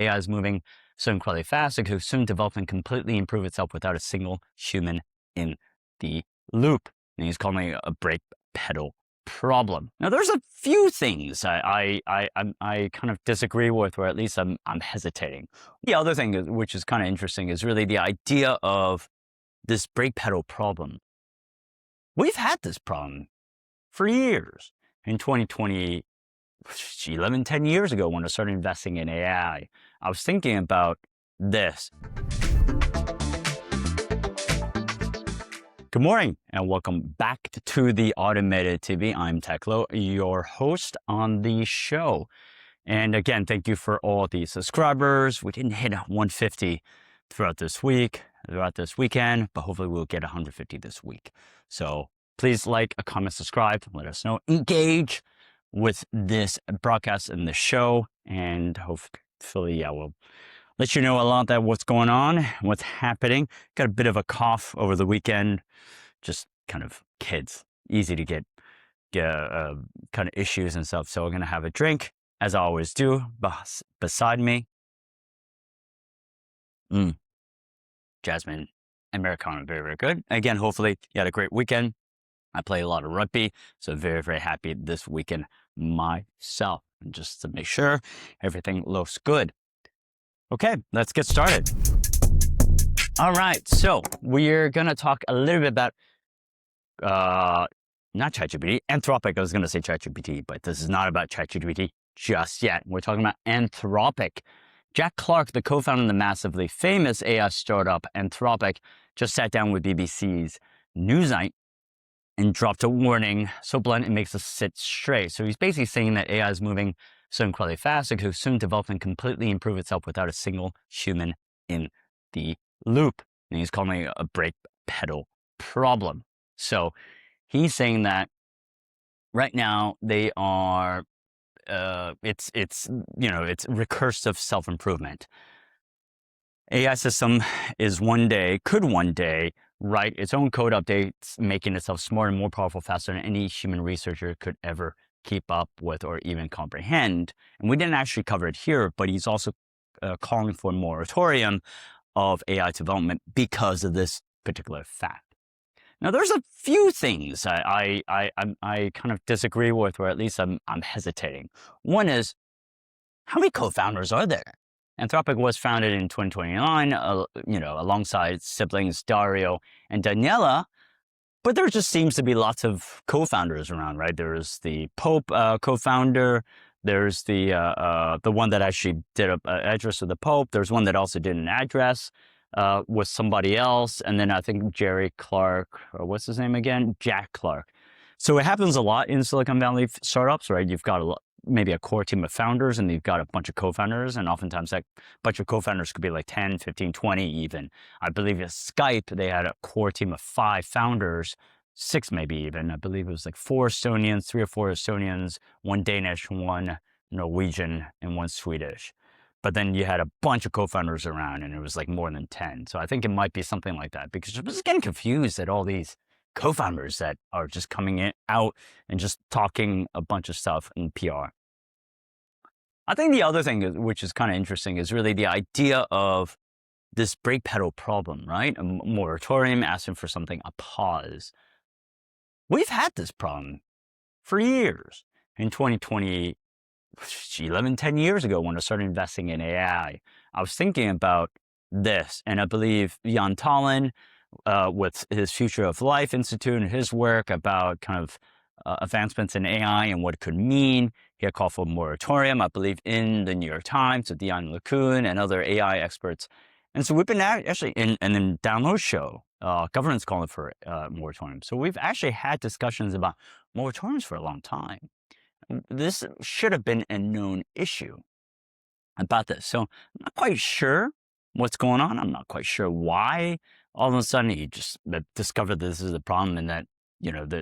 AI is moving so incredibly fast, it could soon develop and completely improve itself without a single human in the loop. And he's calling it a brake pedal problem. Now, there's a few things I kind of disagree with, or at least I'm hesitating. The other thing, which is kind of interesting, is really the idea of this brake pedal problem. We've had this problem for years. In 2020, 10 years ago, when I started investing in AI, I was thinking about this. Good morning and welcome back to the Automated TV. I'm Teklo, your host on the show. And again, thank you for all the subscribers. We didn't hit 150 throughout this weekend, but hopefully we'll get 150 this week. So please like, comment, subscribe, let us know, engage with this broadcast and the show, and hopefully, we'll let you know a lot about what's going on, what's happening. Got a bit of a cough over the weekend, just kind of kids, easy to get kind of issues and stuff. So we're gonna have a drink, as I always do, beside me. Jasmine Americano, very, very good. Again, hopefully you had a great weekend. I play a lot of rugby, so very, very happy this weekend myself. And just to make sure everything looks good. Okay, let's get started. All right, so we're gonna talk a little bit about, not ChatGPT, Anthropic. I was gonna say ChatGPT, but this is not about ChatGPT just yet. We're talking about Anthropic. Jack Clark, the co-founder of the massively famous AI startup Anthropic, just sat down with BBC's Newsnight and dropped a warning so blunt it makes us sit straight. So he's basically saying that AI is moving so incredibly fast, it could soon develop and completely improve itself without a single human in the loop. And he's calling it a brake pedal problem. So he's saying that right now they are, it's recursive self-improvement. AI system could one day write its own code updates, making itself smarter and more powerful faster than any human researcher could ever keep up with or even comprehend. And we didn't actually cover it here, but he's also calling for a moratorium of AI development because of this particular fact. Now, there's a few things I kind of disagree with, or at least I'm hesitating. One is, how many co-founders are there? Anthropic was founded in 2029, alongside siblings Dario and Daniela, but there just seems to be lots of co-founders around, right? There's the Pope co-founder. There's the one that actually did an address with the Pope. There's one that also did an address with somebody else. And then I think Jerry Clark, or what's his name again? Jack Clark. So it happens a lot in Silicon Valley startups, right? You've got maybe a core team of founders, and you've got a bunch of co-founders, and oftentimes that bunch of co-founders could be like 10, 15, 20 even. I believe at Skype, they had a core team of 5 founders, 6 maybe even. I believe it was like 4 Estonians, 3 or 4 Estonians, 1 Danish, 1 Norwegian, and 1 Swedish. But then you had a bunch of co-founders around, and it was like more than 10. So I think it might be something like that, because I was getting confused at all these co-founders that are just coming out and just talking a bunch of stuff in PR. I think the other thing, which is kind of interesting, is really the idea of this brake pedal problem, right? A moratorium, asking for something, a pause. We've had this problem for years. In 2020, 10 years ago, when I started investing in AI, I was thinking about this. And I believe Jan Tallinn, with his Future of Life Institute and his work about kind of advancements in AI and what it could mean, he had called for a moratorium, I believe, in the New York Times with Diane LeCun and other AI experts. And so we've been actually, and then Download Show, government's calling for moratorium. So we've actually had discussions about moratoriums for a long time. This should have been a known issue about this. So I'm not quite sure what's going on. I'm not quite sure why all of a sudden he just discovered this is a problem, and that,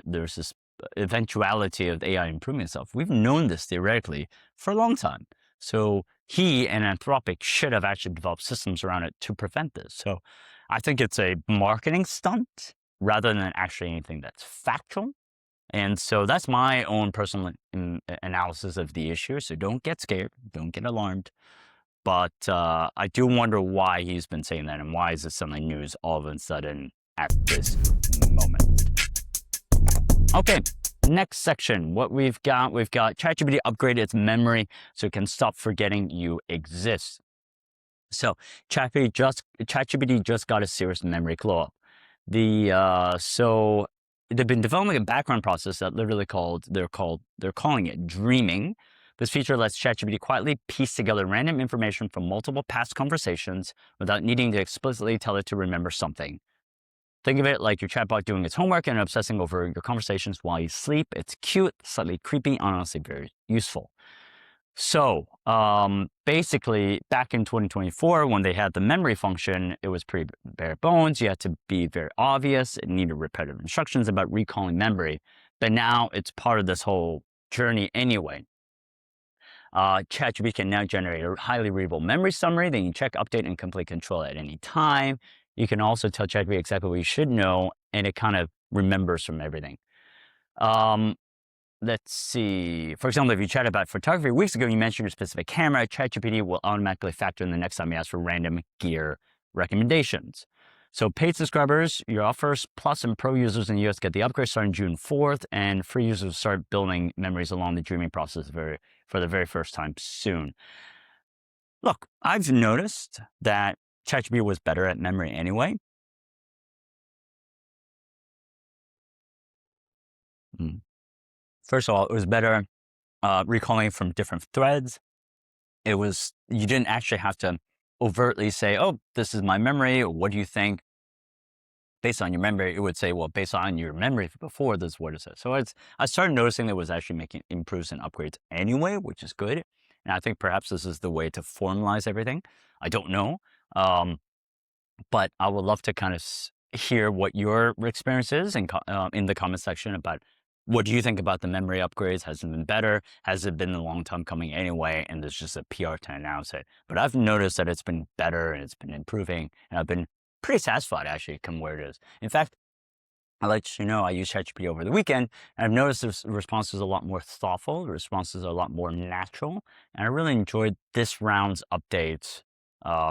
there's this eventuality of AI improving itself. We've known this theoretically for a long time. So he and Anthropic should have actually developed systems around it to prevent this. So I think it's a marketing stunt rather than actually anything that's factual. And so that's my own personal analysis of the issue. So don't get scared, don't get alarmed. but I do wonder why he's been saying that and why is it suddenly news all of a sudden at this moment. Okay, next section. What we've got ChatGPT upgraded its memory so it can stop forgetting you exist. So ChatGPT just got a serious memory glow up. So they've been developing a background process that literally they're calling it dreaming. This feature lets ChatGPT quietly piece together random information from multiple past conversations without needing to explicitly tell it to remember something. Think of it like your chatbot doing its homework and obsessing over your conversations while you sleep. It's cute, slightly creepy, honestly very useful. So basically, back in 2024, when they had the memory function, it was pretty bare bones. You had to be very obvious. It needed repetitive instructions about recalling memory. But now it's part of this whole journey anyway. ChatGPT can now generate a highly readable memory summary that you can check, update, and complete control at any time. You can also tell ChatGPT exactly what you should know, and it kind of remembers from everything. Let's see. For example, if you chat about photography weeks ago, you mentioned your specific camera, ChatGPT will automatically factor in the next time you ask for random gear recommendations. So paid subscribers, your offers, Plus and Pro users in the US get the upgrade starting June 4th, and free users start building memories along the dreaming process for the very first time soon. Look, I've noticed that ChatGPT was better at memory anyway. First of all, it was better recalling from different threads. You didn't actually have to overtly say, oh, this is my memory. What do you think? Based on your memory, it would say, well, based on your memory before, this is what it says. So I started noticing that it was actually making improves and upgrades anyway, which is good. And I think perhaps this is the way to formalize everything. I don't know. But I would love to kind of hear what your experience is in the comment section about what do you think about the memory upgrades? Has it been better? Has it been a long time coming anyway? And there's just a PR to announce it. But I've noticed that it's been better and it's been improving. And I've been pretty satisfied actually come where it is. In fact, I let you know I used ChatGPT over the weekend, and I've noticed the responses are a lot more thoughtful. The responses are a lot more natural. And I really enjoyed this round's updates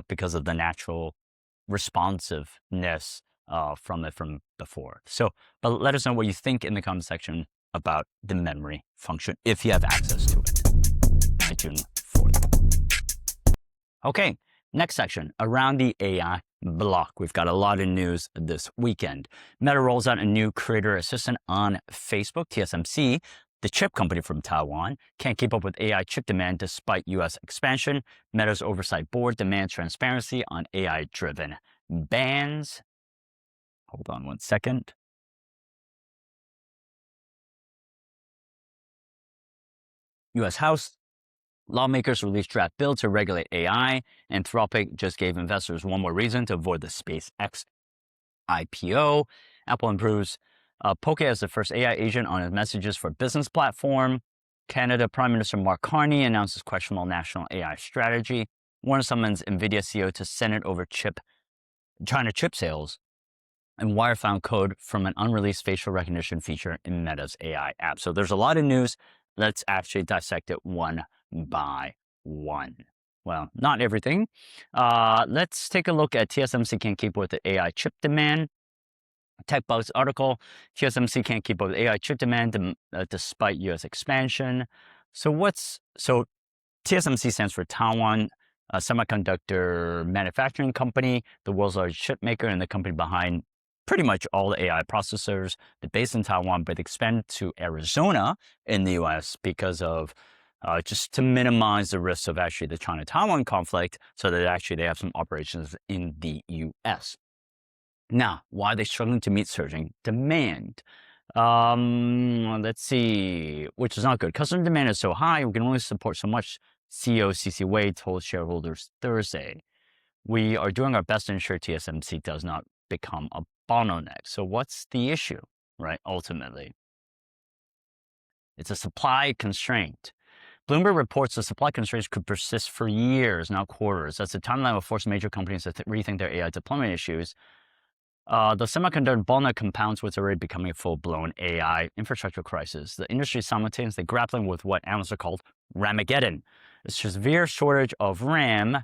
because of the natural responsiveness from before. So, but let us know what you think in the comment section about the memory function if you have access to it by June 4th. Okay, next section, around the AI block. We've got a lot of news this weekend. Meta rolls out a new creator assistant on Facebook. TSMC, the chip company from Taiwan, can't keep up with AI chip demand despite U.S. expansion. Meta's oversight board demands transparency on AI-driven bans. Hold on one second. U.S. House lawmakers released draft bill to regulate AI. Anthropic just gave investors one more reason to avoid the SpaceX IPO. Apple improves Poke as the first AI agent on its messages for business platform. Canada Prime Minister Mark Carney announces questionable national AI strategy. Warner summons NVIDIA CEO to Senate over China chip sales. And Wire found code from an unreleased facial recognition feature in Meta's AI app. So there's a lot of news. Let's actually dissect it one by one. Well, not everything. Let's take a look at TSMC can't keep with the AI chip demand. TechBuzz article, TSMC can't keep up with AI chip demand despite U.S. expansion. So TSMC stands for Taiwan Semiconductor Manufacturing Company, the world's largest chip maker and the company behind pretty much all the AI processors. They're based in Taiwan, but expanded to Arizona in the U.S. because of just to minimize the risk of actually the China-Taiwan conflict, so that actually they have some operations in the U.S. Now, why are they struggling to meet surging demand? Let's see, which is not good. Customer demand is so high, we can only support so much, CEO C.C. Wei told shareholders Thursday. We are doing our best to ensure TSMC does not become a bottleneck. So what's the issue, right? Ultimately, it's a supply constraint. Bloomberg reports the supply constraints could persist for years, not quarters. That's a timeline will force major companies to rethink their AI deployment issues. The semiconductor bottleneck compounds what's already becoming a full-blown AI infrastructure crisis. The industry is simultaneously grappling with what analysts are called Ramageddon, a severe shortage of RAM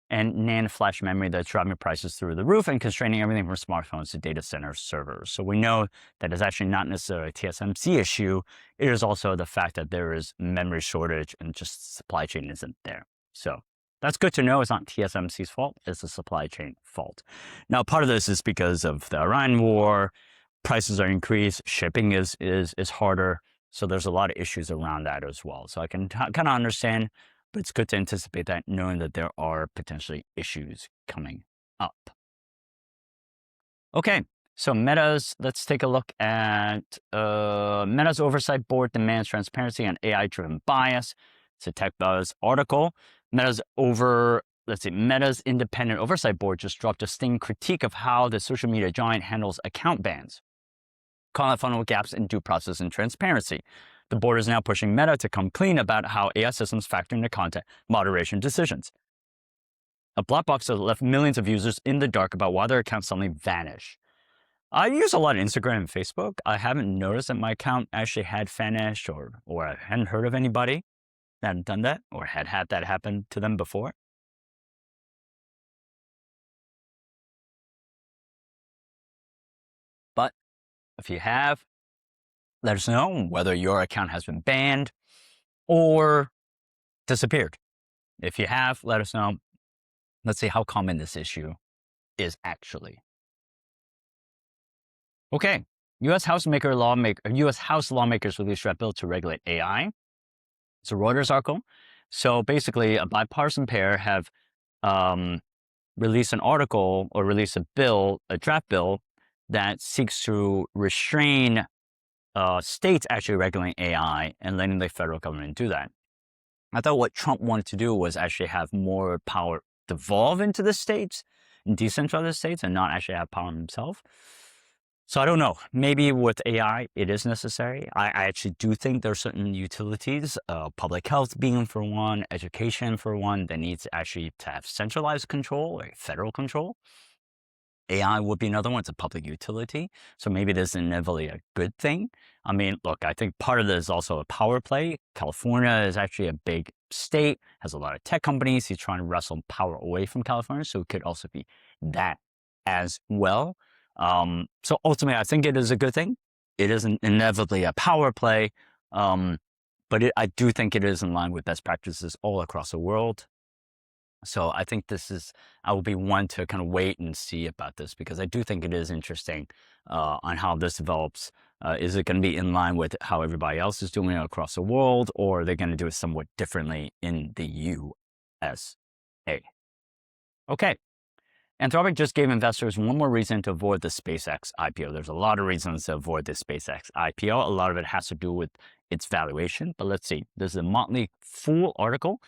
and NAND flash memory that's driving prices through the roof and constraining everything from smartphones to data center servers. So we know that it's actually not necessarily a TSMC issue. It is also the fact that there is memory shortage and just supply chain isn't there. So that's good to know. It's not TSMC's fault. It's the supply chain fault. Now, part of this is because of the Iran war. Prices are increased. Shipping is harder. So there's a lot of issues around that as well. So I can kind of understand, but it's good to anticipate that, knowing that there are potentially issues coming up. Okay, so let's take a look at Meta's oversight board demands transparency on AI-driven bias. It's a TechBuzz article. Meta's independent oversight board just dropped a stinging critique of how the social media giant handles account bans, calling out fundamental gaps in due process and transparency. The board is now pushing Meta to come clean about how AI systems factor into content moderation decisions. A black box that left millions of users in the dark about why their accounts suddenly vanish. I use a lot of Instagram and Facebook. I haven't noticed that my account actually had vanished, or I hadn't heard of anybody that had done that or had that happen to them before. But if you have, let us know whether your account has been banned or disappeared. If you have, let us know. Let's see how common this issue is actually. Okay, U.S. House lawmakers released draft bill to regulate AI. It's a Reuters article. So basically, a bipartisan pair have released an article or released a draft bill that seeks to restrain states actually regulating AI and letting the federal government do that. I thought what Trump wanted to do was actually have more power devolve into the states and decentralize the states and not actually have power himself. So I don't know. Maybe with AI, it is necessary. I actually do think there are certain utilities, public health being for one, education for one, that needs actually to have centralized control or federal control. AI would be another one. It's a public utility. So maybe it is inevitably a good thing. I mean, look, I think part of this is also a power play. California is actually a big state, has a lot of tech companies. He's trying to wrestle power away from California. So it could also be that as well. So ultimately, I think it is a good thing. It isn't inevitably a power play. But I do think it is in line with best practices all across the world. So I think I will be one to kind of wait and see about this, because I do think it is interesting on how this develops. Is it going to be in line with how everybody else is doing it across the world, or are they going to do it somewhat differently in the USA? Okay. Anthropic just gave investors one more reason to avoid the SpaceX IPO. There's a lot of reasons to avoid the SpaceX IPO. A lot of it has to do with its valuation. But let's see. This is a Motley Fool article.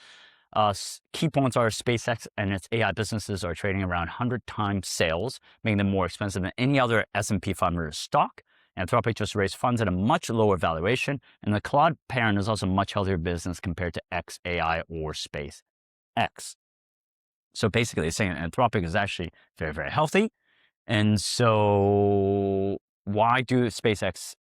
Key points are SpaceX and its AI businesses are trading around 100 times sales, making them more expensive than any other S&P 500 stock. Anthropic just raised funds at a much lower valuation, and the Claude parent is also a much healthier business compared to xAI or SpaceX. So basically, it's saying Anthropic is actually very, very healthy. And so why do SpaceX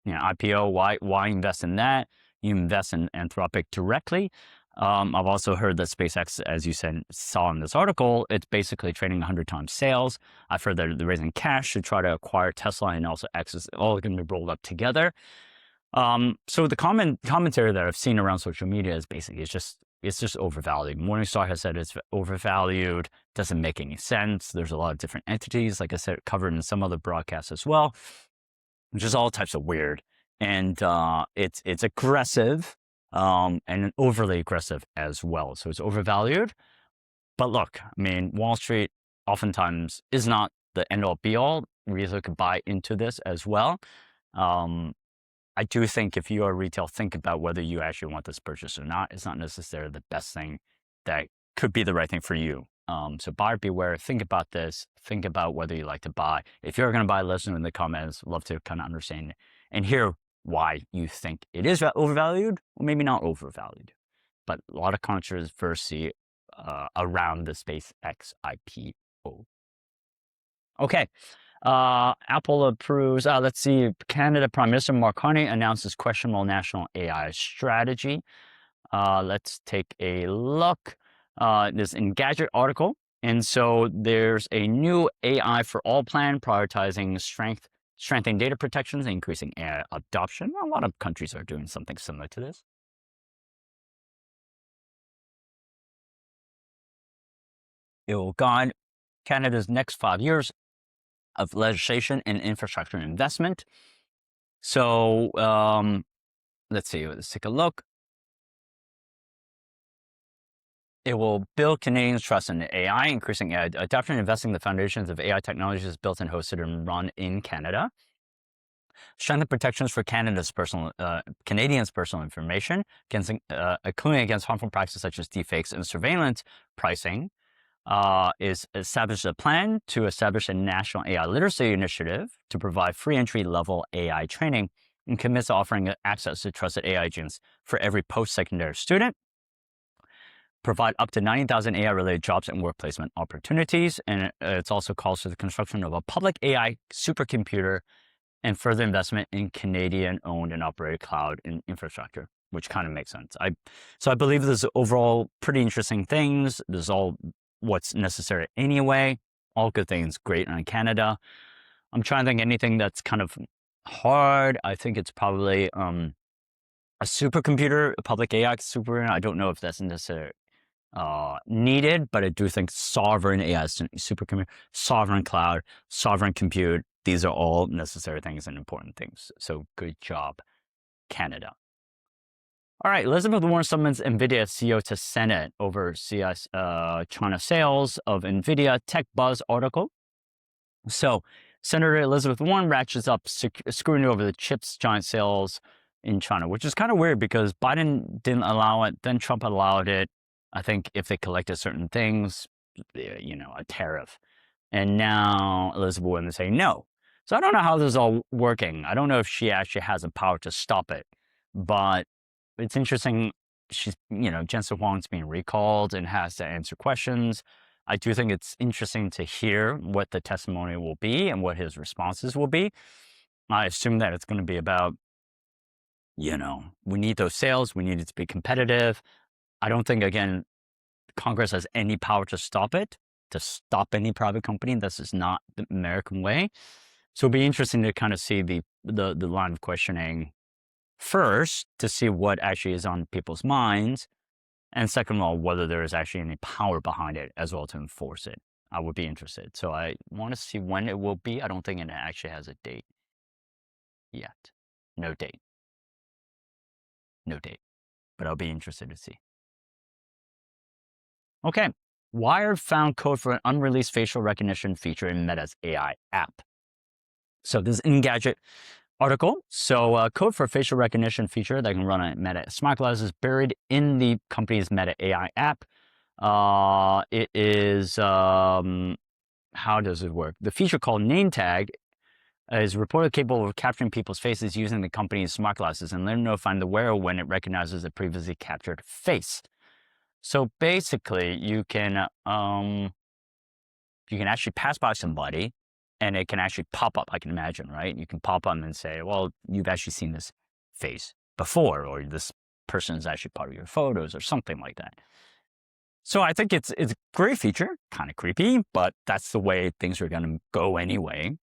IPO? Why invest in that? You invest in Anthropic directly. I've also heard that SpaceX, as you saw in this article, it's basically trading 100 times sales. I've heard that they're raising cash to try to acquire Tesla and also X is all going to be rolled up together. So the commentary that I've seen around social media is basically it's just overvalued. Morningstar has said it's overvalued, doesn't make any sense. There's a lot of different entities, like I said, covered in some other broadcasts as well, which is all types of weird. And it's aggressive and overly aggressive as well. So it's overvalued. But look, I mean, Wall Street oftentimes is not the end-all be-all. We usually could buy into this as well. I do think if you are retail, think about whether you actually want this purchase or not. It's not necessarily the best thing that could be the right thing for you. So buyer beware, think about this, think about whether you like to buy. If you're going to buy, let us know in the comments. Love to kind of understand and hear why you think it is overvalued or maybe not overvalued. But a lot of controversy around the SpaceX IPO. Okay. Apple approves, let's see, Canada Prime Minister Mark Carney announces questionable national AI strategy. Let's take a look. This Engadget article. And so there's a new AI for all plan prioritizing strengthening data protections, and increasing AI adoption. A lot of countries are doing something similar to this. It will guide Canada's next 5 years of legislation and infrastructure investment. So let's see, let's take a look. It will build Canadians' trust in AI, increasing AI adoption, and investing in the foundations of AI technologies built and hosted and run in Canada. Strengthen protections for Canadians' personal information, including against harmful practices such as deepfakes and surveillance pricing. Is established a plan to establish a national AI literacy initiative to provide free entry-level AI training, and commits to offering access to trusted AI agents for every post-secondary student. Provide up to 90,000 AI-related jobs and work placement opportunities. And it's also calls for the construction of a public AI supercomputer and further investment in Canadian-owned and operated cloud and infrastructure, which kind of makes sense. So I believe this is overall pretty interesting things. This is all what's necessary anyway. All good things, great on Canada. I'm trying to think anything that's kind of hard. I think it's probably a supercomputer, a public AI supercomputer. I don't know if that's necessarily needed, but I do think sovereign AI supercomputer, sovereign cloud, sovereign compute, these are all necessary things and important things. So good job, Canada. All right, Elizabeth Warren summons NVIDIA CEO to Senate over China sales of NVIDIA tech buzz article. So Senator Elizabeth Warren ratchets up scrutiny over the chips giant sales in China, which is kind of weird because Biden didn't allow it, then Trump allowed it. I think if they collected certain things, a tariff. And now Elizabeth Warren is saying no. So I don't know how this is all working. I don't know if she actually has the power to stop it, but it's interesting. She's, Jensen Huang's being recalled and has to answer questions. I do think it's interesting to hear what the testimony will be and what his responses will be. I assume that it's going to be about, we need those sales. We need it to be competitive. I don't think, again, Congress has any power to stop it, to stop any private company. This is not the American way. So it'll be interesting to kind of see the line of questioning first, to see what actually is on people's minds. And second of all, whether there is actually any power behind it as well to enforce it. I would be interested. So I want to see when it will be. I don't think it actually has a date yet. No date. No date. But I'll be interested to see. Okay. Wired found code for an unreleased facial recognition feature in Meta's AI app. So this is Engadget article. So code for a facial recognition feature that can run on Meta smart glasses buried in the company's Meta AI app. It is, how does it work? The feature called name tag is reportedly capable of capturing people's faces using the company's smart glasses and then notifying the wearer when it recognizes a previously captured face. So basically, you can actually pass by somebody, and it can actually pop up. I can imagine, right? You can pop up and say, "Well, you've actually seen this face before, or this person is actually part of your photos, or something like that." So I think it's a great feature, kind of creepy, but that's the way things are going to go anyway.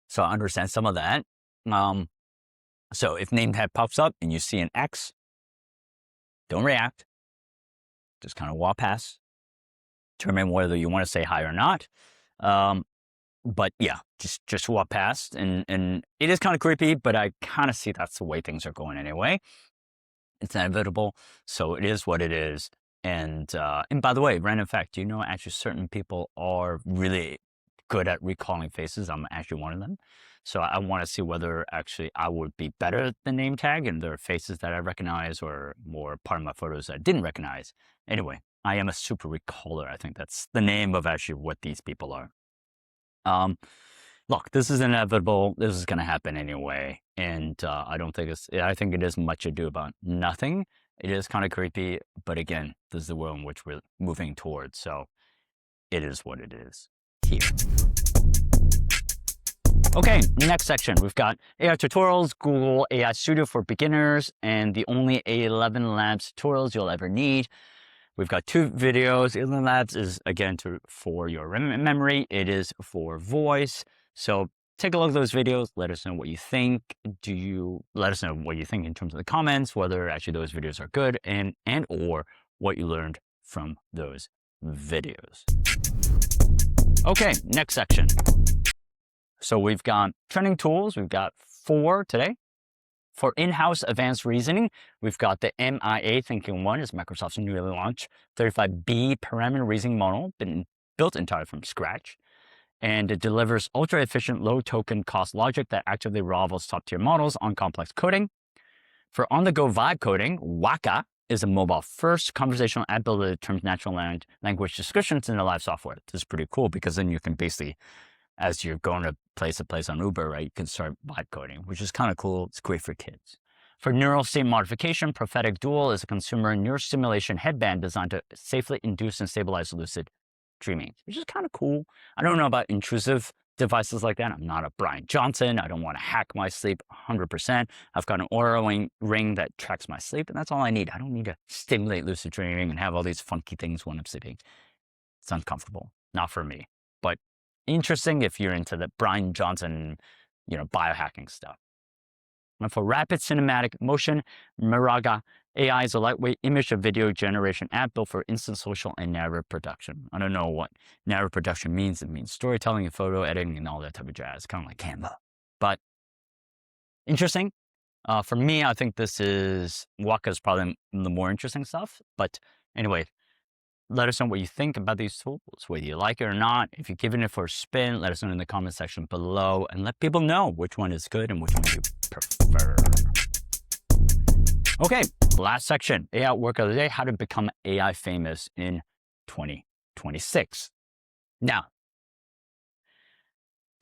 So I understand some of that. So if name tag pops up and you see an X, don't react. Just kind of walk past. Determine whether you want to say hi or not. But yeah, just walk past. And it is kind of creepy, but I kind of see that's the way things are going anyway. It's inevitable. So it is what it is. And by the way, random fact, do you know actually certain people are really good at recalling faces? I'm actually one of them. So I want to see whether actually I would be better than name tag, and there are faces that I recognize or more part of my photos that I didn't recognize. Anyway, I am a super recaller. I think that's the name of actually what these people are. Look, this is inevitable. This is going to happen anyway. And I think it is much ado about nothing. It is kind of creepy, but again, this is the world in which we're moving towards. So it is what it is here. Okay, next section, we've got AI tutorials, Google AI Studio for beginners, and the only A11 Labs tutorials you'll ever need. We've got 2 videos. A11 Labs is, again, for your memory. It is for voice. So take a look at those videos. Let us know what you think. Let us know what you think in terms of the comments, whether actually those videos are good and or what you learned from those videos. Okay, next section. So we've got trending tools. We've got 4 today. For in-house advanced reasoning, we've got the MIA Thinking 1 is Microsoft's newly launched 35B parameter reasoning model, been built entirely from scratch. And it delivers ultra-efficient, low-token cost logic that actively rivals top-tier models on complex coding. For on-the-go vibe coding, Waka is a mobile-first conversational app builder that turns natural language descriptions into live software. This is pretty cool because then you can basically, as you're going to place on Uber, right, you can start vibe coding, which is kind of cool. It's great for kids. For neural state modification, Prophetic Dual is a consumer neurostimulation headband designed to safely induce and stabilize lucid dreaming, which is kind of cool. I don't know about intrusive devices like that. I'm not a Brian Johnson. I don't want to hack my sleep 100%. I've got an Oura ring that tracks my sleep, and that's all I need. I don't need to stimulate lucid dreaming and have all these funky things when I'm sleeping. It's uncomfortable. Not for me. But interesting if you're into the Brian Johnson, biohacking stuff. And for rapid cinematic motion, Miraga AI is a lightweight image to video generation app built for instant social and narrative production. I don't know what narrative production means. It means storytelling and photo editing and all that type of jazz, kind of like Canva. But interesting. For me, I think Waka is probably the more interesting stuff. But anyway, let us know what you think about these tools, whether you like it or not. If you're giving it for a spin, let us know in the comment section below and let people know which one is good and which one you prefer. Okay, last section, AI work of the day, how to become AI famous in 2026. Now,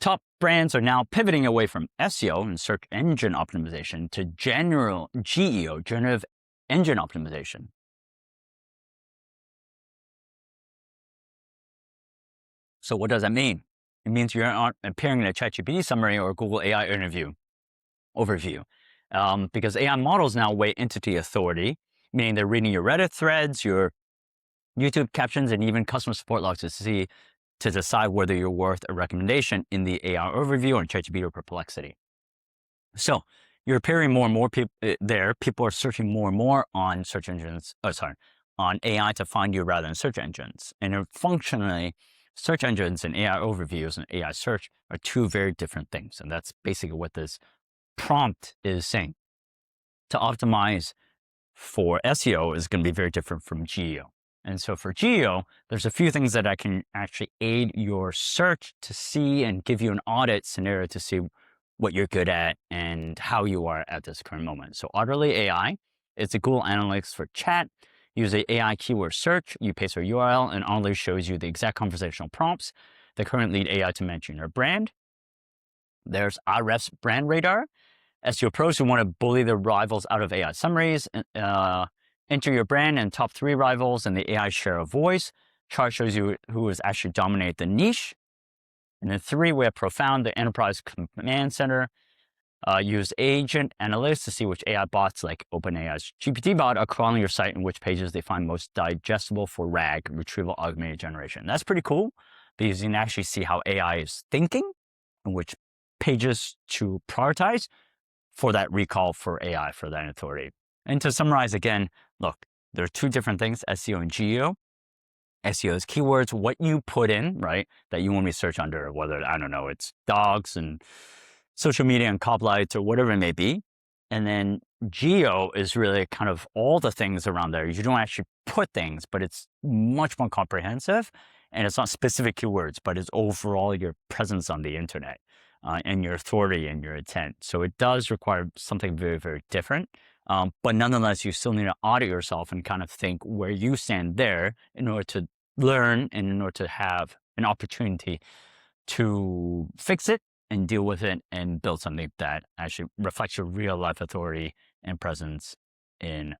top brands are now pivoting away from SEO and search engine optimization to GEO, generative engine optimization. So what does that mean? It means you're not appearing in a ChatGPT summary or Google AI overview. Because AI models now weigh entity authority, meaning they're reading your Reddit threads, your YouTube captions, and even customer support logs to decide whether you're worth a recommendation in the AI overview or ChatGPT or Perplexity. So you're appearing more and more there. People are searching more and more on on AI to find you rather than search engines. And functionally, search engines and AI overviews and AI search are 2 very different things. And that's basically what this prompt is saying. To optimize for SEO is going to be very different from GEO. And so for GEO, there's a few things that I can actually aid your search to see and give you an audit scenario to see what you're good at and how you are at this current moment. So Otterly AI, it's a Google Analytics for chat. Use the AI keyword search, you paste your URL, and Otterly shows you the exact conversational prompts that currently lead AI to mention your brand. There's Ahrefs Brand Radar. SEO pros who want to bully their rivals out of AI summaries, enter your brand and top 3 rivals and the AI share of voice. Chart shows you who has actually dominated the niche. And then 3, we have Profound, the enterprise command center. Use agent analytics to see which AI bots like OpenAI's GPT bot are crawling your site and which pages they find most digestible for RAG, retrieval augmented generation. That's pretty cool because you can actually see how AI is thinking and which pages to prioritize for that recall for AI, for that authority. And to summarize again, look, there are 2 different things, SEO and GEO. SEO is keywords, what you put in, right, that you want me to search under, whether, I don't know, it's dogs and social media and coplights or whatever it may be. And then GEO is really kind of all the things around there. You don't actually put things, but it's much more comprehensive. And it's not specific keywords, but it's overall your presence on the internet and your authority and your intent. So it does require something very, very different. But nonetheless, you still need to audit yourself and kind of think where you stand there in order to learn and in order to have an opportunity to fix it and deal with it and build something that actually reflects your real life authority and presence in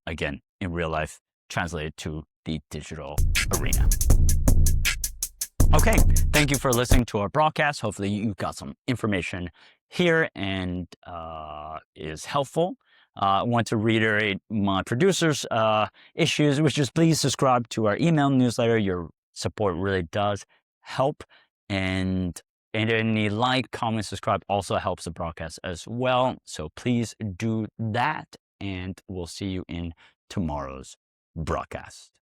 real life, translated to the digital arena. Okay, thank you for listening to our broadcast. Hopefully you got some information here and is helpful. I want to reiterate my producer's issues, which is please subscribe to our email newsletter. Your support really does help. And any like, comment, subscribe also helps the broadcast as well. So please do that. And we'll see you in tomorrow's broadcast.